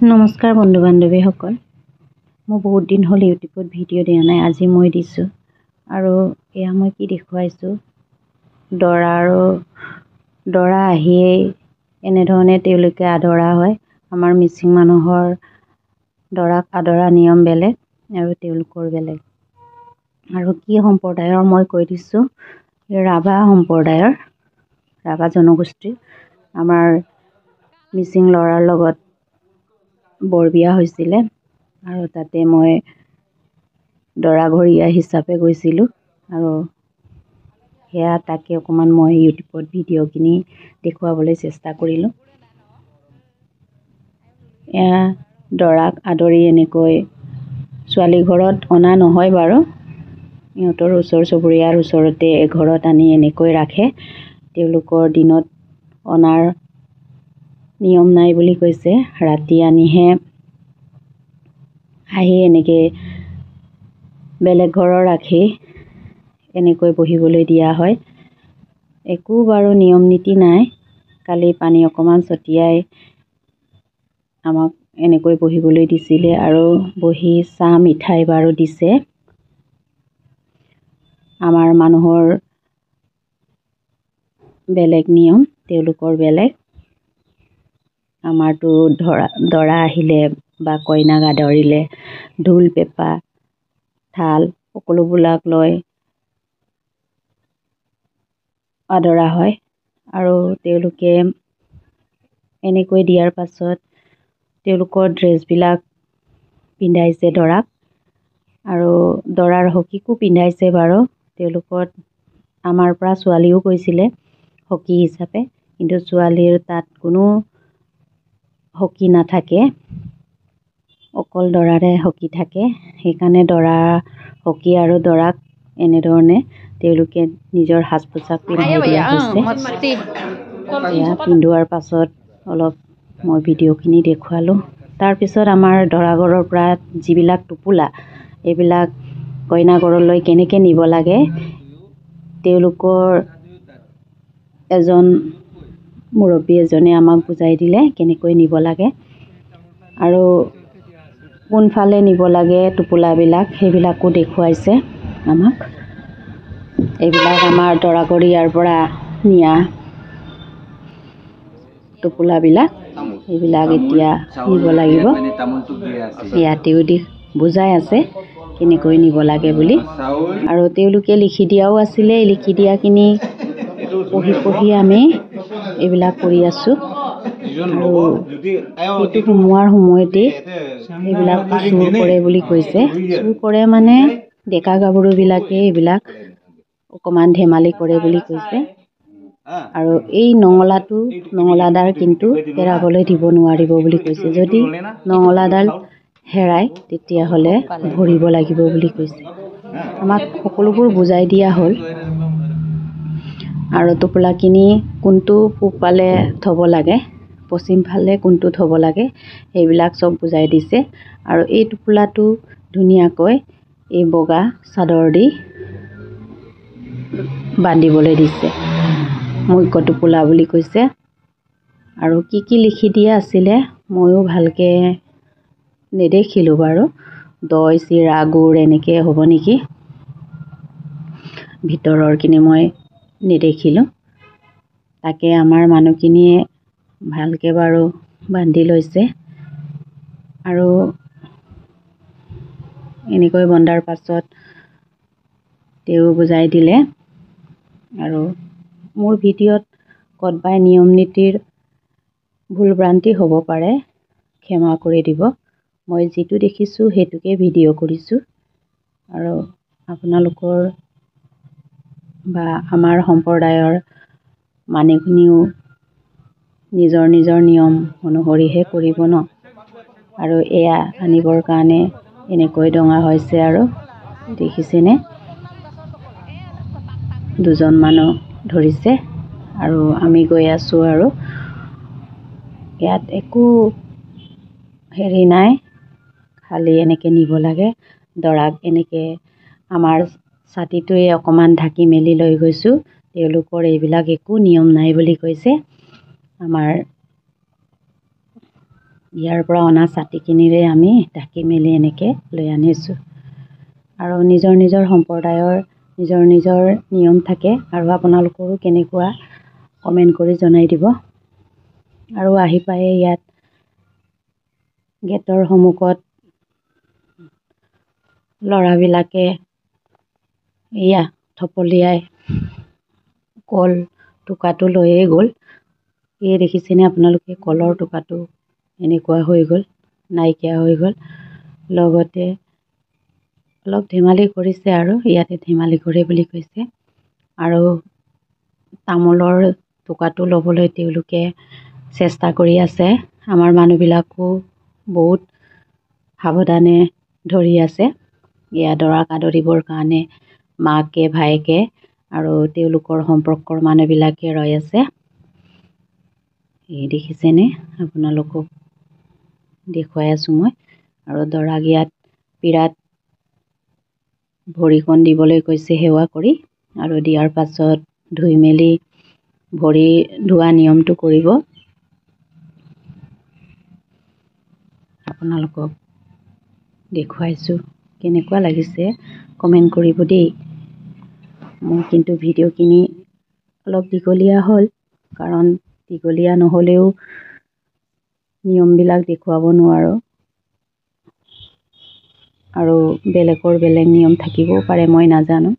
নমস্কাৰ বন্ধু বান্ধৱীসকল, মই বহুত দিন হ'ল ইউটিউবত ভিডিঅ' দিয়া নাই। আজি মই দিছোঁ আৰু এয়া মই কি দেখুৱাইছোঁ, দৰা আহিয়েই এনেধৰণে তেওঁলোকে আদৰা হয়। আমাৰ মিচিং মানুহৰ দৰাক আদৰা নিয়ম বেলেগ আৰু তেওঁলোকৰ বেলেগ। আৰু কি সম্প্ৰদায়ৰ মই কৈ দিছোঁ, ৰাভা সম্প্ৰদায়ৰ, ৰাভা জনগোষ্ঠীৰ আমাৰ মিচিং ল'ৰাৰ লগত বৰবিয়া হৈছিলে আৰু তাতে মই দৰাঘৰীয়া হিচাপে গৈছিলোঁ আৰু সেয়া তাকে অকণমান মই ইউটিউবত ভিডিঅ'খিনি দেখুৱাবলৈ চেষ্টা কৰিলোঁ। এয়া দৰাক আদৰি এনেকৈ ছোৱালী ঘৰত অনা নহয় বাৰু, সিহঁতৰ ওচৰ চুবুৰীয়াৰ ওচৰতে এঘৰত আনি এনেকৈ ৰাখে। তেওঁলোকৰ দিনত অনাৰ নিয়ম নাই বুলি কৈছে, ৰাতি আনিহে আহি এনেকৈ বেলেগ ঘৰৰ ৰাখি এনেকৈ বহিবলৈ দিয়া হয়। একো বাৰু নিয়ম নীতি নাই, কালি পানী অকণমান ছটিয়াই আমাক এনেকৈ বহিবলৈ দিছিলে আৰু বহি চাহ মিঠাই বাৰু দিছে। আমাৰ মানুহৰ বেলেগ নিয়ম, তেওঁলোকৰ বেলেগ। আমাৰতো দৰা আহিলে বা কইনাক আদৰিলে ঢোল পেঁপা থাল সকলোবিলাক লৈ আদৰা হয় আৰু তেওঁলোকে এনেকৈ দিয়াৰ পাছত তেওঁলোকৰ ড্ৰেছবিলাক পিন্ধাইছে দৰাক আৰু দৰাৰ সখীকো পিন্ধাইছে বাৰু। তেওঁলোকৰ আমাৰ পৰা ছোৱালীও গৈছিলে সখী হিচাপে, কিন্তু ছোৱালীৰ তাত কোনো সখী নাথাকে, অকল দৰাৰে সখী থাকে। সেইকাৰণে দৰা সখী আৰু দৰাক এনেধৰণে তেওঁলোকে নিজৰ সাজ পোছাক পিন্ধাই দিয়া হৈছে। এয়া পিন্ধোৱাৰ পাছত অলপ মই ভিডিঅ'খিনি দেখুৱালোঁ। তাৰপিছত আমাৰ দৰাঘৰৰ পৰা যিবিলাক টোপোলা, এইবিলাক কইনা ঘৰলৈ কেনেকৈ নিব লাগে, তেওঁলোকৰ এজন মুৰব্বী এজনে আমাক বুজাই দিলে কেনেকৈ নিব লাগে আৰু কোনফালে নিব লাগে টোপোলাবিলাক, সেইবিলাকো দেখুৱাইছে আমাক। এইবিলাক আমাৰ দৰাঘৰীয়াৰ পৰা নিয়া টোপোলাবিলাক, এইবিলাক এতিয়া নিব লাগিব। ইয়াতেও বুজাই আছে কেনেকৈ নিব লাগে বুলি, আৰু তেওঁলোকে লিখি দিয়াও আছিলে। লিখি দিয়াখিনি পঢ়ি আমি এইবিলাক কৰি আছোঁ আৰু সেইটো সোমোৱাৰ সময়তেই এইবিলাক চুৰ কৰে বুলি কৈছে। চুৰ কৰে মানে ডেকা গাভৰুবিলাকে এইবিলাক অকণমান ধেমালি কৰে বুলি কৈছে। আৰু এই নঙলাডাল কিন্তু হেৰাবলৈ দিব নোৱাৰিব বুলি কৈছে। যদি নঙলাডাল হেৰাই তেতিয়াহ'লে ভৰিব লাগিব বুলি কৈছে। আমাক সকলোবোৰ বুজাই দিয়া হ'ল আৰু টোপোলাখিনি কোনটো পূবফালে থ'ব লাগে, পশ্চিম ফালে কোনটো থ'ব লাগে, সেইবিলাক চব বুজাই দিছে। আৰু এই টোপোলাটো ধুনীয়াকৈ এই বগা চাদৰ দি বান্ধিবলৈ দিছে, মুখ্য টোপোলা বুলি কৈছে। আৰু কি কি লিখি দিয়া আছিলে ময়ো ভালকৈ নেদেখিলোঁ বাৰু, দৈ চিৰা গুড় এনেকৈ হ'ব নেকি, ভিতৰৰখিনি মই নেদেখিলোঁ। তাকে আমাৰ মানুহখিনিয়ে ভালকৈ বাৰু বান্ধি লৈছে আৰু এনেকৈ বন্ধাৰ পাছত তেওঁ বুজাই দিলে। আৰু মোৰ ভিডিঅ'ত ক'তবাই নিয়ম নীতিৰ ভুল ভ্ৰান্তি হ'ব পাৰে, ক্ষমা কৰি দিব। মই যিটো দেখিছোঁ সেইটোকে ভিডিঅ' কৰিছোঁ আৰু আপোনালোকৰ বা আমাৰ সম্প্ৰদায়ৰ মানুহখিনিও নিজৰ নিজৰ নিয়ম অনুসৰিহে কৰিব ন। আৰু এয়া আনিবৰ কাৰণে এনেকৈ ডঙা হৈছে আৰু দেখিছেনে, দুজন মানুহ ধৰিছে আৰু আমি গৈ আছোঁ। আৰু ইয়াত একো হেৰি নাই, খালি এনেকৈ নিব লাগে দৰাক। এনেকৈ আমাৰ ছাতিটোৱে অকণমান ঢাকি মেলি লৈ গৈছোঁ, তেওঁলোকৰ এইবিলাক একো নিয়ম নাই বুলি কৈছে। আমাৰ ইয়াৰ পৰা অনা ছাতিখিনিৰে আমি ঢাকি মেলি এনেকৈ লৈ আনিছোঁ। আৰু নিজৰ নিজৰ সম্প্ৰদায়ৰ নিজৰ নিজৰ নিয়ম থাকে, আৰু আপোনালোকৰো কেনেকুৱা কমেণ্ট কৰি জনাই দিব। আৰু আহি পাই ইয়াত গেটৰ সন্মুখত ল'ৰাবিলাকে এয়া থপলিয়াই কল টোকাটো লৈয়ে গ'ল। এই দেখিছেনে আপোনালোকে, কলৰ টোকাটো এনেকুৱা হৈ গ'ল, নাইকিয়া হৈ গ'ল। লগতে অলপ ধেমালি কৰিছে, আৰু ইয়াতে ধেমালি কৰে বুলি কৈছে। আৰু তামোলৰ টোকাটো ল'বলৈ তেওঁলোকে চেষ্টা কৰি আছে। আমাৰ মানুহবিলাকো বহুত সাৱধানে ধৰি আছে। এয়া দৰা আদৰিবৰ কাৰণে মাকে ভায়েকে আৰু তেওঁলোকৰ সম্পৰ্কৰ মানুহবিলাকে ৰৈ আছে। এই দেখিছেনে, আপোনালোকক দেখুৱাই আছোঁ মই। আৰু দৰাক ইয়াত বিৰাট ভৰিখন দিবলৈ কৈছে সেৱা কৰি, আৰু দিয়াৰ পাছত ধুই মেলি ভৰি ধোৱা নিয়মটো কৰিব। আপোনালোকক দেখুৱাইছোঁ, কেনেকুৱা লাগিছে কমেণ্ট কৰিব দেই। মোৰ কিন্তু ভিডিঅ'খিনি অলপ দীঘলীয়া হ'ল, কাৰণ দীঘলীয়া নহ'লেও নিয়মবিলাক দেখুৱাব নোৱাৰোঁ। আৰু বেলেগৰ বেলেগ নিয়ম থাকিবও পাৰে, মই নাজানো।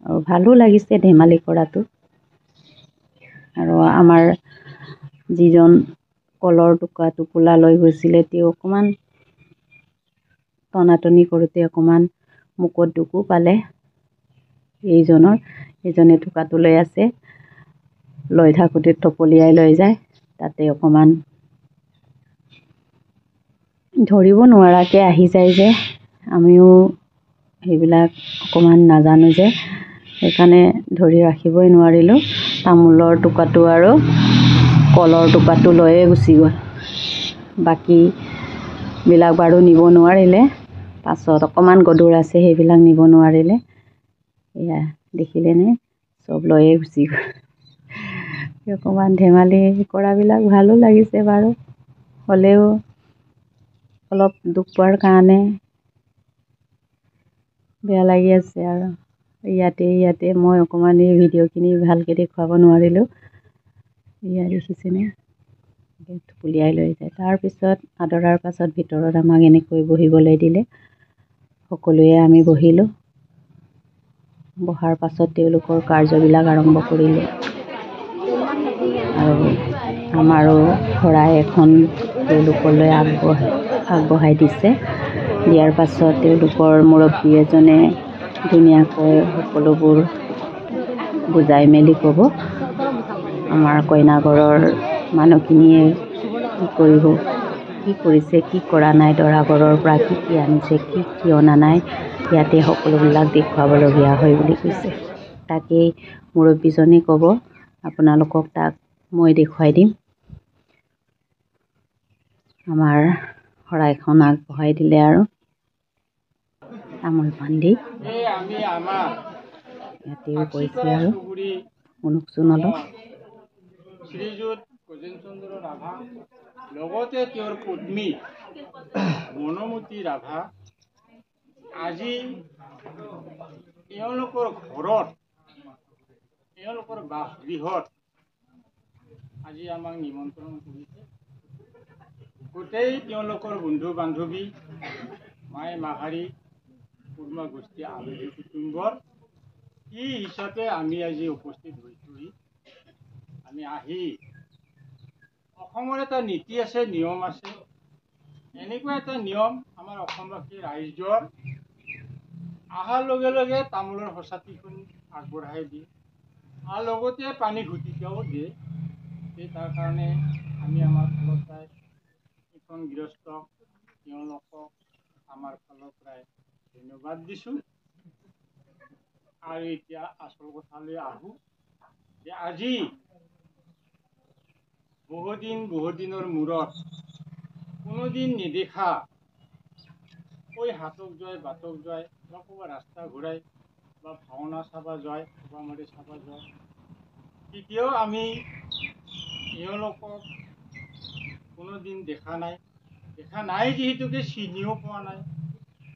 আৰু ভালো লাগিছে ধেমালি কৰাটো। আৰু আমাৰ যিজন কলৰ টোপোলা লৈ গৈছিলে, তেওঁ অকণমান টনাটনি কৰোঁতে অকণমান মুখত দুখো পালে। এইজনে টোকাটো লৈ আছে, লৈ থাকোঁতে থপলিয়াই লৈ যায়, তাতে অকণমান ধৰিব নোৱাৰাকৈ আহি যায় যে, আমিও সেইবিলাক অকণমান নাজানো যে, সেইকাৰণে ধৰি ৰাখিবই নোৱাৰিলোঁ। তামোলৰ টোকাটো আৰু কলৰ টোকাটো লৈয়ে গুচি গ'ল। বাকীবিলাক বাৰু নিব নোৱাৰিলে, পাছত অকণমান গধুৰ আছে সেইবিলাক নিব নোৱাৰিলে। এয়া দেখিলেনে, চব লৈয়ে গুচি গ'ল। অকণমান ধেমালি কৰাবিলাক ভালো লাগিছে বাৰু, হ'লেও অলপ দুখ পোৱাৰ কাৰণে বেয়া লাগি আছে। আৰু ইয়াতে মই অকণমান এই ভিডিঅ'খিনি ভালকৈ দেখুৱাব নোৱাৰিলোঁ। এয়া দেখিছেনে, থপলিয়াই লৈ যায়। তাৰপিছত আদৰাৰ পাছত ভিতৰত আমাক এনেকৈ বহিবলৈ দিলে। সকলোৱে আমি বহিলোঁ। বহাৰ পাছত তেওঁলোকৰ কাৰ্যবিলাক আৰম্ভ কৰিলে। আৰু আমাৰো শৰাই এখন তেওঁলোকলৈ আগবঢ়াই দিছে। দিয়াৰ পাছত তেওঁলোকৰ মুৰব্বী এজনে ধুনীয়াকৈ সকলোবোৰ বুজাই মেলি ক'ব। আমাৰ কইনাঘৰৰ মানুহখিনিয়ে কি কৰিছে, কি কৰা নাই, দৰাঘৰৰ পৰা কি আনিছে, কি অনা নাই, ইয়াতে সকলোবিলাক দেখুৱাবলগীয়া হয় বুলি কৈছে। তাকেই মুৰব্বীজনে ক'ব, আপোনালোকক তাক মই দেখুৱাই দিম। আমাৰ শৰাইখন আগবঢ়াই দিলে, আৰু তামোল পাণ দি ইয়াতেও কৈছে, আৰু শুনকচোন অলপ। শ্ৰীযুত গজেন চন্দ্ৰ ৰাভা, লগতে তেওঁৰ পত্নী মনমতী ৰাভা, আজি তেওঁলোকৰ ঘৰত, তেওঁলোকৰ বাসগৃহত আজি আমাক নিমন্ত্ৰণ কৰিছে। গোটেই তেওঁলোকৰ বন্ধু বান্ধৱী, মাই মাহাৰী, কুৰ্মা গোষ্ঠী, আলহী কুটুম্বৰ কি হিচাপে আমি আজি উপস্থিত হৈছোহি। আমি আহি, অসমৰ এটা নীতি আছে, নিয়ম আছে। এনেকুৱা এটা নিয়ম আমাৰ অসমবাসী ৰাইজৰ, অহাৰ লগে লগে তামোলৰ সঁচাতিখন আগবঢ়াই দিয়ে, আৰু লগতে পানী ঘুটিকাও দিয়ে। তাৰ কাৰণে আমি আমাৰ ফালৰ পৰাই এইখন গৃহস্থক, তেওঁলোকক আমাৰ ফালৰ পৰাই ধন্যবাদ দিছোঁ। আৰু এতিয়া আচল কথালৈ আহোঁ, যে আজি বহুদিনৰ মূৰত কোনোদিন নেদেখা হাটক যায়, বাটক যায়, বা ক'ৰবাত ৰাস্তা ঘূৰাই, বা ভাওনা চাব যায়, সভা চাব যায়, তেতিয়াও আমি এওঁলোকক কোনোদিন দেখা নাই যিহেতুকে চিনিও পোৱা নাই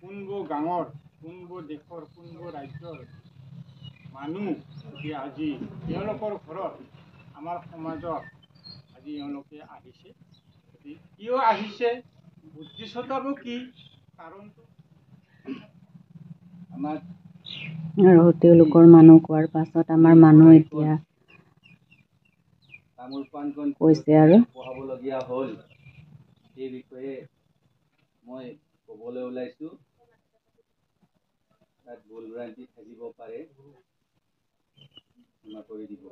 কোনবোৰ গাঁৱৰ কোনবোৰ দেশৰ কোনবোৰ ৰাজ্যৰ মানুহ এতিয়া আজি তেওঁলোকৰ ঘৰত আমাৰ সমাজত আজি এওঁলোকে আহিছে। কিয় আহিছে উদ্দেশ্যটো কি কাৰণটো আমাৰ আৰু তেওঁলোকৰ মানুহ কোৱাৰ পাছত আমাৰ মানুহ এতিয়া তামোল পাণখন কৈছে আৰু পঢ়াবলগীয়া হ'ল সেই বিষয়ে মই ক'বলৈ ওলাইছোঁ। তাত ভুল ভ্ৰান্তি থাকিব পাৰে, ক্ষমা কৰি দিব।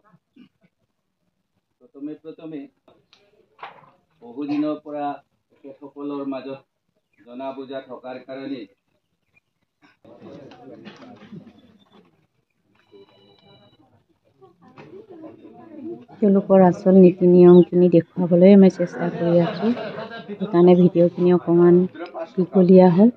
প্ৰথমে বহুদিনৰ পৰা তেখেতসকলৰ মাজত জনা বুজা থকাৰ কাৰণে তেওঁলোকৰ আচল নীতি নিয়মখিনি দেখুৱাবলৈ আমি চেষ্টা কৰি আছোঁ। সেইকাৰণে ভিডিঅ'খিনি অকণমান দীঘলীয়া হ'ল।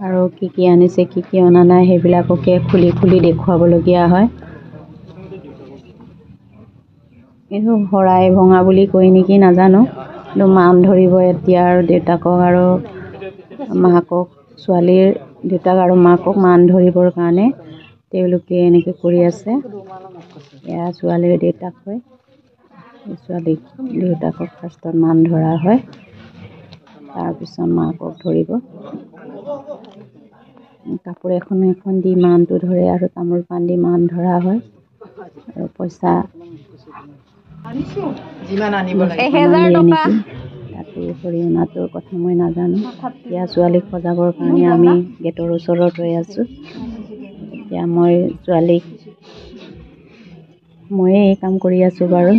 আৰু কি আনিছে কি অনা নাই সেইবিলাককে খুলি দেখুৱাবলগীয়া হয়। এইটো শৰাই ভঙা বুলি কয় নেকি নাজানো, কিন্তু মান ধৰিব এতিয়া আৰু দেউতাকক আৰু মাকক, ছোৱালীৰ দেউতাক আৰু মাকক মান ধৰিবৰ কাৰণে তেওঁলোকে এনেকৈ কৰি আছে। এয়া ছোৱালীৰ দেউতাক হয়, ছোৱালীক দেউতাকক ফাৰ্ষ্টত মান ধৰা হয়, তাৰপিছত মাকক ধৰিব। কাপোৰ এখন দি মানটো ধৰে আৰু তামোল পাণ দি মান ধৰা হয় আৰু পইচা যিমান আনিব লাগে 1000 টকা তাতো হৰিণাটোৰ কথা মই নাজানো। এতিয়া ছোৱালীক সজাবৰ কাৰণে আমি গেটৰ ওচৰত ৰৈ আছোঁ। এতিয়া ময়ে এই কাম কৰি আছোঁ বাৰু।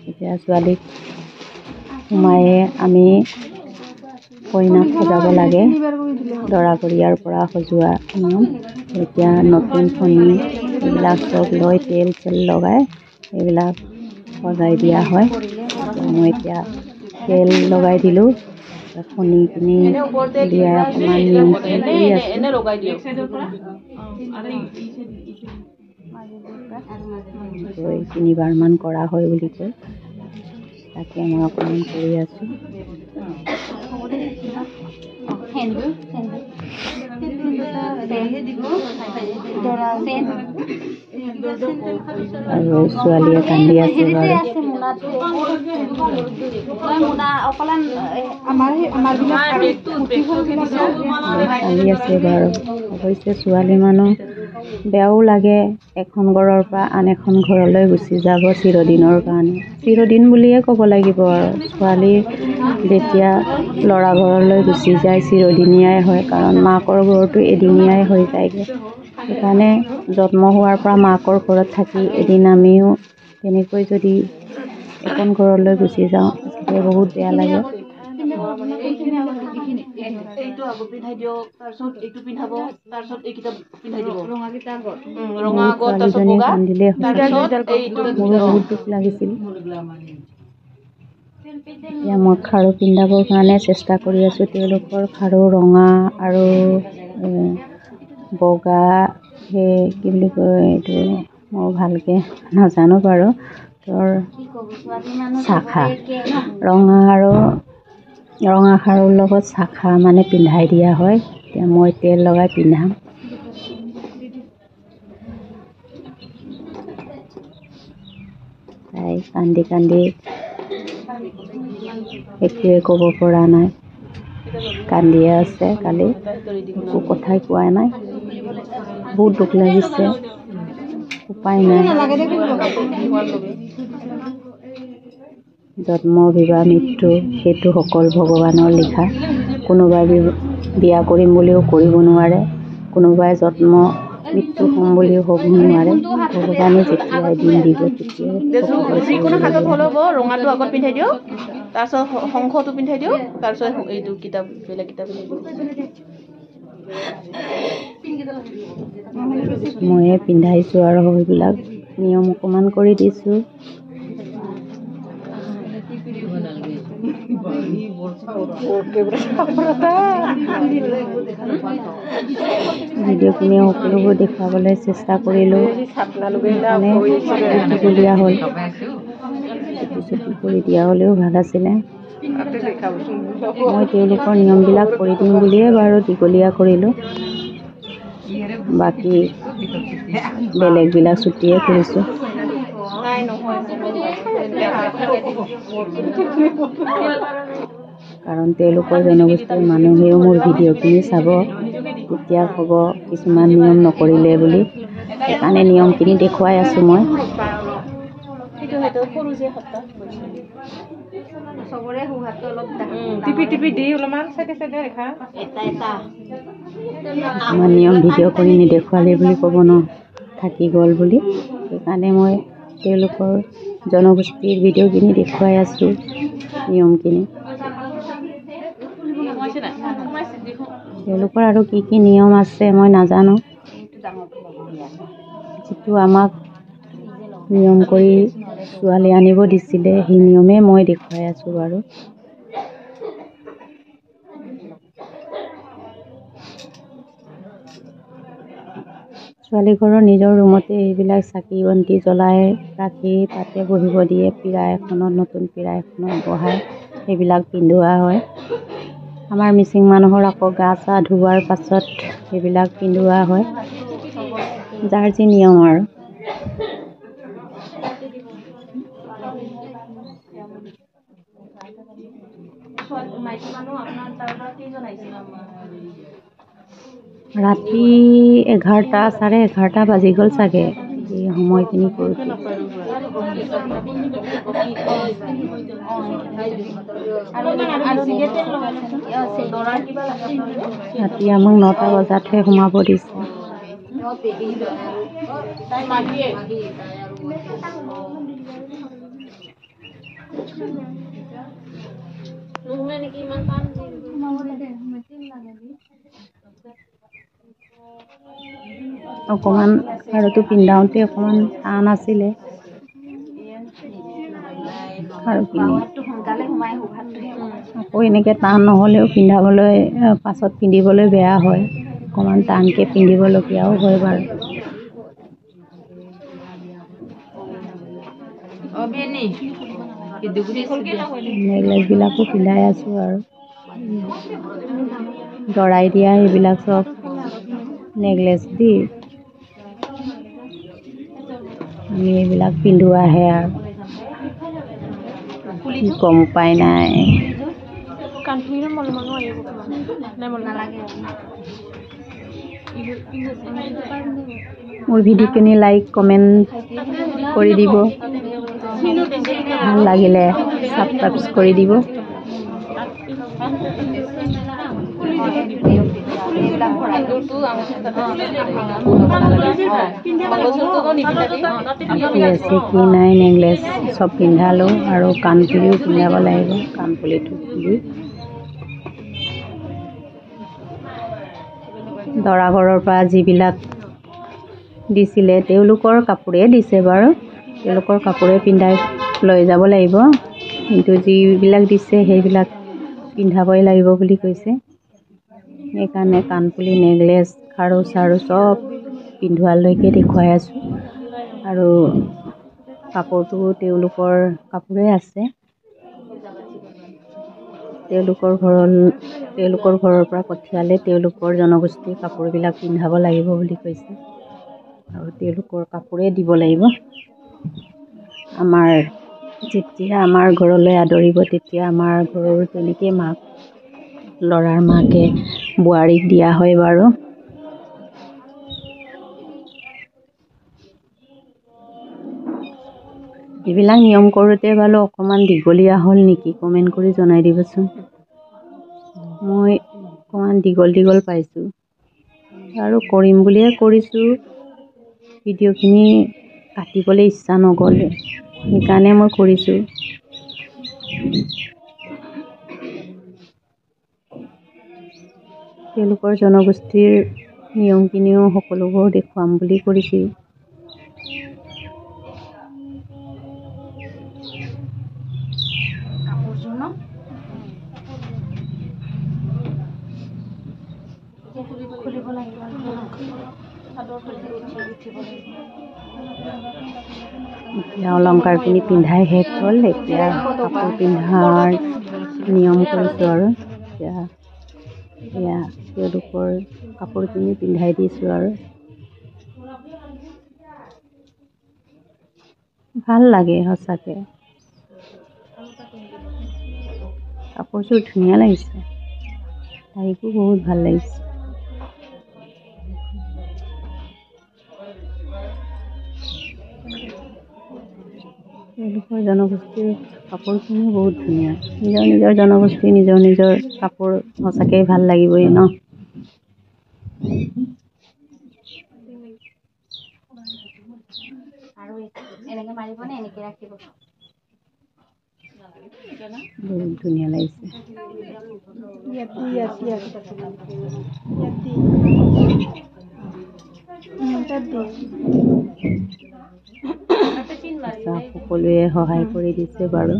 এতিয়া ছোৱালীক সোমায়ে আমি কইনাক সজাব লাগে, দৰা কৰিয়াৰ পৰা সজোৱা নিয়ম। এতিয়া নতুন ফণি এইবিলাক চব লৈ তেল চেল লগাই এইবিলাক সজাই দিয়া হয়। মই এতিয়া তেল লগাই দিলোঁ, ফণিখিনি দিয়াই অকণমান নিয়মখিনি কৰি আছোঁ। গৈ 3বাৰমান কৰা হয় বুলি কয়, তাকে মই অকণমান কৰি আছোঁ। আৰু ছোৱালীয়ে কান্দি আছে বাৰু। কান্দি আছে বাৰু। অৱশ্যে ছোৱালী মানুহ বেয়াও লাগে, এখন ঘৰৰ পৰা আন এখন ঘৰলৈ গুচি যাব চিৰদিনৰ কাৰণে। চিৰদিন বুলিয়ে ক'ব লাগিব আৰু ছোৱালী যেতিয়া ল'ৰা ঘৰলৈ গুচি যায় চিৰদিনীয়াই হয়, কাৰণ মাকৰ ঘৰটো এদিনীয়াই হৈ যায়গৈ। সেইকাৰণে জন্ম হোৱাৰ পৰা মাকৰ ঘৰত থাকি এদিন আমিও তেনেকৈ যদি এখন ঘৰলৈ গুচি যাওঁ তেতিয়া বহুত বেয়া লাগে। ছোৱালীজনী কান্দিলে মোৰো বহুত দুখ লাগিছিল। এতিয়া মই খাৰু পিন্ধাবৰ কাৰণে চেষ্টা কৰি আছোঁ। তেওঁলোকৰ খাৰু ৰঙা আৰু বগা, সেই কি বুলি কয় এইটো মই ভালকৈ নাজানো বাৰু। শাখা ৰঙা খাৰুৰ লগত শাখা মানে পিন্ধাই দিয়া হয়। এতিয়া মই তেল লগাই পিন্ধাম। তাই কান্দি একোৱে ক'ব পৰা নাই, কান্দিয়ে আছে। কালি একো কথাই কোৱা নাই, বহুত দুখ লাগিছে। উপায় নাই। জন্ম বিবাহ মৃত্যু সেইটো সকল ভগৱানৰ লিখা। কোনোবাই বিয়া কৰিম বুলিও কৰিব নোৱাৰে, কোনোবাই জন্ম মৃত্যু হ'ম বুলিও হ'ব নোৱাৰে। ভগৱানে যেতিয়াই দিন দিব তেতিয়াই যিকোনো হাতত হ'লেও ৰঙাটো আগত পিন্ধাই দিয়ক, তাৰপিছত শংখটো পিন্ধাই দিয়ক, তাৰপিছত এইটো বেলেগ কিতাপ ময়ে পিন্ধাইছোঁ আৰু সেইবিলাক নিয়ম অকণমান কৰি দিছোঁ। ভিডিঅ'খিনি সকলোবোৰ দেখুৱাবলৈ চেষ্টা কৰিলোঁ, মানে দীঘলীয়া হ'ল। ছুটি কৰি দিয়া হ'লেও ভাল আছিলে। মই তেওঁলোকৰ নিয়মবিলাক কৰি দিম বুলিয়ে বাৰু দীঘলীয়া কৰিলোঁ। বাকী বেলেগবিলাক ছুটিয়ে কৰিছোঁ। কাৰণ তেওঁলোকৰ জনগোষ্ঠীৰ মানুহেও মোৰ ভিডিঅ'খিনি চাব, তেতিয়া ক'ব কিছুমান নিয়ম নকৰিলে বুলি। সেইকাৰণে নিয়মখিনি দেখুৱাই আছোঁ মই। কিছুমান নিয়ম ভিডিঅ' কৰি নেদেখুৱালে বুলি ক'ব ন, থাকি গ'ল বুলি। সেইকাৰণে মই তেওঁলোকৰ জনগোষ্ঠীৰ ভিডিঅ'খিনি দেখুৱাই আছোঁ, নিয়মখিনি। তেওঁলোকৰ আৰু কি কি নিয়ম আছে মই নাজানো। যিটো আমাক নিয়ম কৰি ছোৱালী আনিব দিছিলে, সেই নিয়মে মই দেখুৱাই আছোঁ বাৰু। ছোৱালী ঘৰৰ নিজৰ ৰুমতে এইবিলাক চাকি বন্তি জ্বলাই ৰাখি তাতে বহিব দিয়ে। পীৰা এখনত, নতুন পীৰা এখনত বহাই সেইবিলাক পিন্ধোৱা হয়। আমাৰ মিচিং মানুহৰ আকৌ গা চা ধোৱাৰ পাছত সেইবিলাক পিন্ধোৱা হয়, যাৰ যি নিয়ম আৰু। ৰাতি 11টা, 11:30 বাজি গ'ল চাগে এই সময়খিনি কৰোঁতে। ৰাতি আমাক 9টা বজাতহে সোমাব দিছে। অকণমান খাৰুটো পিন্ধাওঁতে অকণমান টান আছিলে। খাৰুখিনি আকৌ এনেকৈ টান নহ'লেও পিন্ধাবলৈ, পাছত পিন্ধিবলৈ বেয়া হয়। অকণমান টানকৈ পিন্ধিবলগীয়াও হয় বাৰু। নেকলেছবিলাকো পিন্ধাই আছোঁ আৰু। দৰাই দিয়া এইবিলাক চব নেকলেছ দি আমি এইবিলাক পিন্ধোৱাহে আৰু। কি ক'ম, উপায় নাই। মোৰ ভিডিঅ'খিনি লাইক কমেণ্ট কৰি দিব, ভাল লাগিলে ছাবস্ক্ৰাইব কৰি দিব। কি আছে কি নাই নেকলেছ চব পিন্ধালোঁ, আৰু কাণফুলিও পিন্ধাব লাগিব, কাণফুলিটো খুলি। দৰা ঘৰৰ পৰা যিবিলাক দিছিলে তেওঁলোকৰ কাপোৰে দিছে বাৰু, তেওঁলোকৰ কাপোৰে পিন্ধাই লৈ যাব লাগিব। কিন্তু যিবিলাক দিছে সেইবিলাক পিন্ধাবই লাগিব বুলি কৈছে। সেইকাৰণে কাণফুলি, নেকলেছ, খাৰু চাৰু চব পিন্ধোৱালৈকে দেখুৱাই আছোঁ। আৰু কাপোৰটো তেওঁলোকৰ কাপোৰে আছে। তেওঁলোকৰ ঘৰৰ পৰা পঠিয়ালে তেওঁলোকৰ জনগোষ্ঠীৰ কাপোৰবিলাক পিন্ধাব লাগিব বুলি কৈছে, আৰু তেওঁলোকৰ কাপোৰে দিব লাগিব। যেতিয়া আমাৰ ঘৰলৈ আদৰিব, তেতিয়া আমাৰ ঘৰৰ তেনেকৈ ল'ৰাৰ মাকে বোৱাৰীক দিয়া হয় বাৰু। এইবিলাক নিয়ম কৰোঁতে বাৰু অকণমান দীঘলীয়া হ'ল নেকি, কমেণ্ট কৰি জনাই দিবচোন। মই অকণমান দীঘল পাইছোঁ, আৰু কৰিম বুলিয়ে কৰিছোঁ। ভিডিঅ'খিনি কাটিবলৈ ইচ্ছা নগ'লে, সেইকাৰণে মই কৰিছোঁ। তেওঁলোকৰ জনগোষ্ঠীৰ নিয়মখিনিও সকলোবোৰ দেখুৱাম বুলি কৰিছোঁ। এতিয়া অলংকাৰখিনি পিন্ধাই শেষ হ'ল। এতিয়া কাপোৰ পিন্ধাৰ নিয়ম কৰিছোঁ আৰু এতিয়া তেওঁলোকৰ কাপোৰখিনি পিন্ধাই দিছোঁ আৰু ভাল লাগে সঁচাকৈ। কাপোৰযোৰ ধুনীয়া লাগিছে, তাইকো বহুত ভাল লাগিছে। তেওঁলোকৰ জনগোষ্ঠীৰ কাপোৰখিনিও বহুত ধুনীয়া। নিজৰ নিজৰ জনগোষ্ঠী নিজৰ নিজৰ কাপোৰ সঁচাকৈ ভাল লাগিবই ন। বহুত ধুনীয়া লাগিছে। সকলোৱে সহায় কৰি দিছে বাৰু।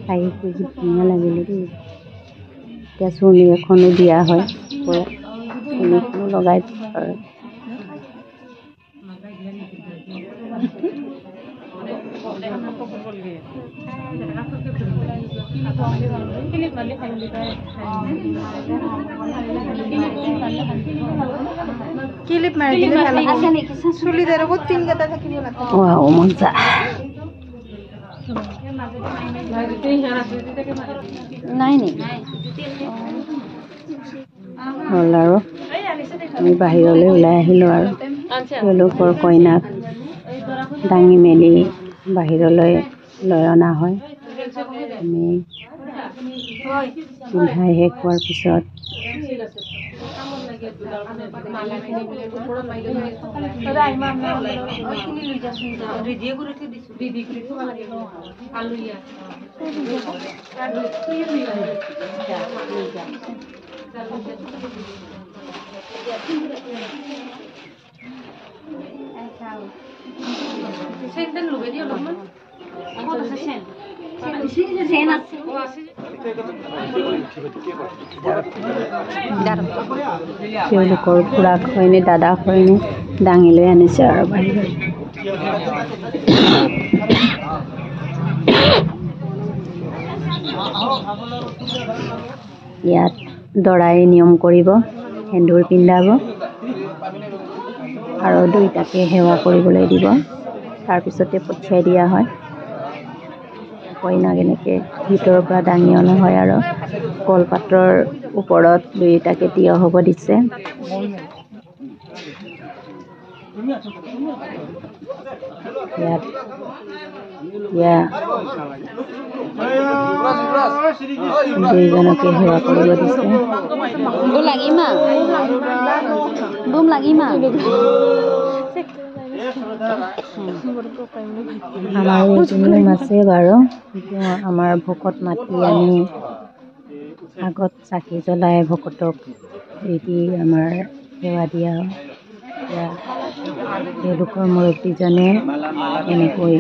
খাই বহুত ধুনীয়া লাগিলে দেই। এতিয়া চুৰ্ণি এখনো দিয়া হয়, চুৰ্ণিখনো লগাই আৰু ক্লিপ মাৰি দিলে ভাল হ'ব। চুলিদাৰ লগত পিনকেইটা থাকিব লাগে। মজা। নাই হ'ল আৰু আমি বাহিৰলৈ ওলাই আহিলোঁ আৰু তেওঁলোকৰ কইনাক দাঙি মেলি বাহিৰলৈ লৈ অনা হয়। আমি পিন্ধাই শেষ হোৱাৰ পিছত তেওঁলোকৰ খুৰাক হয়নে দাদাক হয়নে দাঙি লৈ আনিছে আৰু বাহিৰত। ইয়াত দৰাই নিয়ম কৰিব, সেন্দুৰ পিন্ধাব আৰু দুইটাকে সেৱা কৰিবলৈ দিব। তাৰপিছতে পঠিয়াই দিয়া হয়। কইনাক এনেকৈ ভিতৰৰ পৰা দাঙি অনা হয় আৰু কলপাতৰ ওপৰত দুয়োটাকে তিয় হ'ব দিছে। ইয়াত দুইজনকে সেৱা কৰিব দিছে। আমাৰ নিয়ম আছে বাৰু। আমাৰ ভকত মাতি আনি আগত চাকি জ্বলাই ভকতক দি আমাৰ সেৱা দিয়া হয়। তেওঁলোকৰ মুৰব্বীজনে এনেকৈ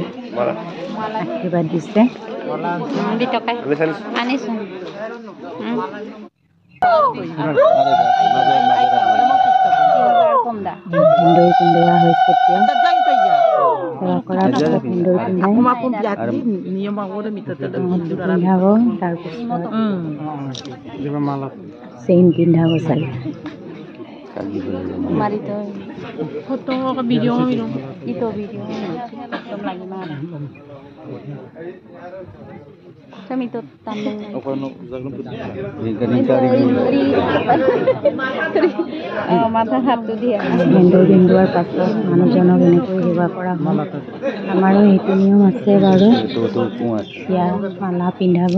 আশীৰ্বাদ দিছে। সেন্দুৰ পিন্ধোৱা হৈছে। সেৱা কৰাৰ পিছত সেন্দুৰ পিন্ধাব। তাৰপিছত চেইন পিন্ধাব চাগে। Mari to. Foto ka video mo ino. Ito video. Tum lagi mana. Kami to tambang. মাথা হাতটো দিয়া হিন্দুৰ পাছত মানুহজনক এনেকৈ সেৱা কৰা হয় আমাৰো সেইটো নিয়ম আছে বাৰু এতিয়া মালা পিন্ধাব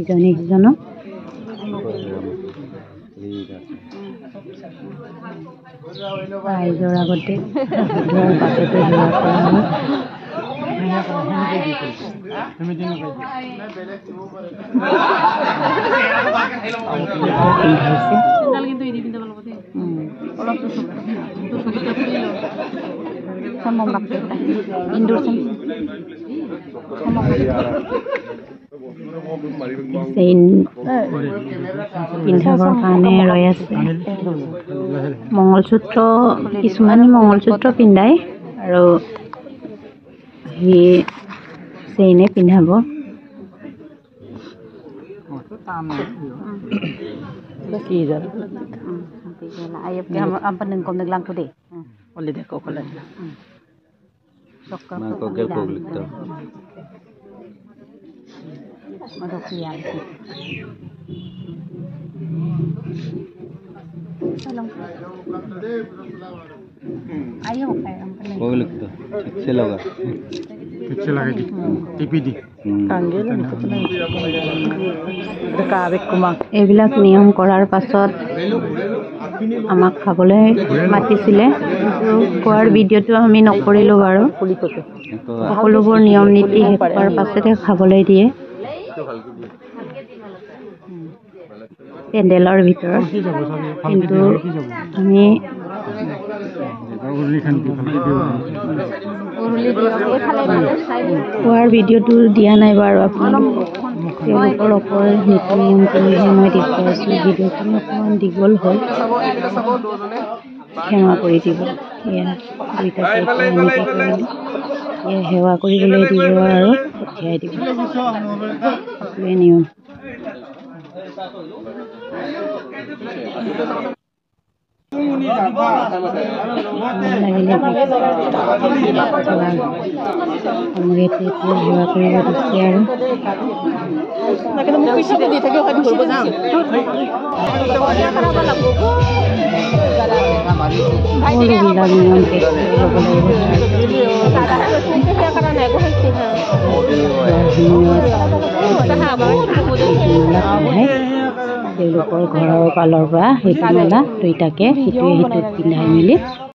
ইজনে সিজনক ৰাইজৰ আগতে ধোৱাৰ পাছতে সেৱা কৰা হয় পিন্ধাবৰ কাৰণে ৰৈ আছে মংগলসূত্ৰ কিছুমানে মংগলসূত্ৰ পিন্ধায় আৰু সি চেইনে পিন্ধাব ayam dia apa nengkom nenglang tu deh oleh deh kau kalau sokar tu ada kian salam ayo ayam kau lihat tu selaga TPD এইবিলাক নিয়ম কৰাৰ পাছত আমাক খাবলৈ মাতিছিলে খোৱাৰ ভিডিঅ'টো আমি নকৰিলোঁ বাৰু সকলোবোৰ নিয়ম নীতি শেষ কৰাৰ পাছতে খাবলৈ দিয়ে পেণ্ডেলৰ ভিতৰত কিন্তু আমি খোৱাৰ ভিডিঅ'টো দিয়া নাই বাৰু আপোনালোক তেওঁলোকৰ ওপৰত নীতি নিয়মখিনিহে মই দেখুৱাইছোঁ ভিডিঅ'খিনি অকণমান দীঘল হ'ল সেৱা কৰি দিব এয়া দুইটাকে এনেকৈ কৰিলে এয়া সেৱা কৰিবলৈ দিব আৰু পঠিয়াই দিব সেইটোৱে নিয়ম সেৱা কৰিব দিছে আৰু তেওঁলোকৰ ঘৰৰ ফালৰ পৰা সেইটো মালা দুইটাকে সিটোৱে সিটোত পিন্ধাই মেলি